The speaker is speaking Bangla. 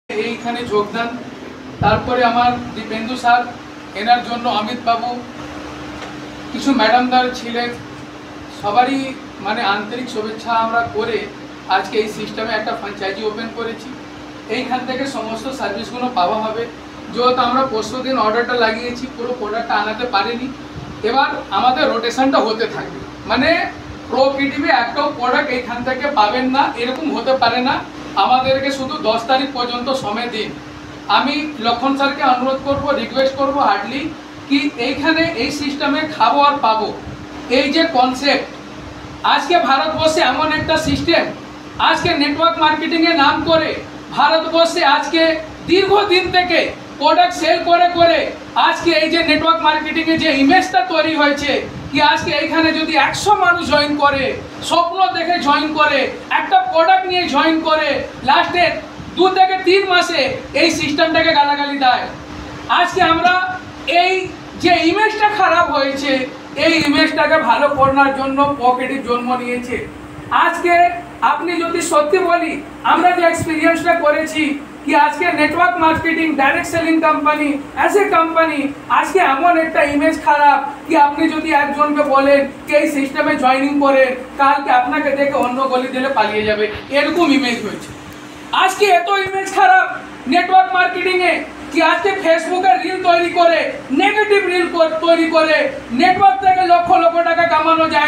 এইখানে যোগদান, তারপরে আমার দীপেন্দু স্যার, এনার জন্য অমিত বাবু, কিছু ম্যাডামদার ছিলেন, সবারই মানে আন্তরিক শুভেচ্ছা আমরা করে আজকে এই সিস্টেমে একটা ফ্র্যাঞ্চাইজি ওপেন করেছি। এইখান থেকে সমস্ত সার্ভিসগুলো পাওয়া হবে। যেহেতু আমরা পরশু দিন অর্ডারটা লাগিয়েছি, পুরো প্রোডাক্টটা আনাতে পারিনি, এবার আমাদের রোটেশনটা হতে থাকবে। মানে প্রকৃতিতে একটাও প্রোডাক্ট এইখান থেকে পাবেন না, এরকম হতে পারে না। আমাদেরকে শুধু 10 তারিখ পর্যন্ত সময় দিন। আমি লক্ষণ স্যারকে অনুরোধ করব, রিকোয়েস্ট করব হার্ডলি কি এইখানে এই সিস্টেমে খাবো আর পাবো, এই যে কনসেপ্ট আজকে ভারতবর্ষে এমন একটা সিস্টেম, আজকে নেটওয়ার্ক মার্কেটিংয়ের নাম করে ভারতবর্ষে আজকে দীর্ঘদিন থেকে প্রোডাক্ট সেল করে করে আজকে এই যে নেটওয়ার্ক মার্কেটিংয়ে যে ইমেজটা তৈরি হয়েছে কি আজকে এইখানে যদি 100 মানুষ জয়েন করে, স্বপ্ন দেখে জয়েন করে, একটা প্রোডাক্ট নিয়ে জয়েন করে, লাস্টে 2 থেকে 3 মাসে এই সিস্টেমটাকে গালাগালি দেয়। আজকে আমরা এই যে ইমেজটা খারাপ হয়েছে, এই ইমেজটাকে ভালো করার জন্য পকেটের জন্ম নিয়েছে। আজকে আপনি যদি সত্যি বলি, আমরা যে এক্সপিরিয়েন্সটা করেছি কি আজকে network marketing direct selling company as a company আজকে এমন একটা ইমেজ খারাপ কি আপনি যদি একজনকে বলেন কি এই সিস্টেমে জয়েনিং করেন, কালকে আপনাকে দেখে অন্য গলি দিলে পালিয়ে যাবে, এরকম ইমেজ হয়েছে। আজকে এত ইমেজ খারাপ নেটওয়ার্ক মার্কেটিংয়ে কি আজকে ফেসবুকে রিল তৈরি করে, নেগেটিভ রিল তৈরি করে নেটওয়ার্ক থেকে লক্ষ লক্ষ টাকা কামানো যায়।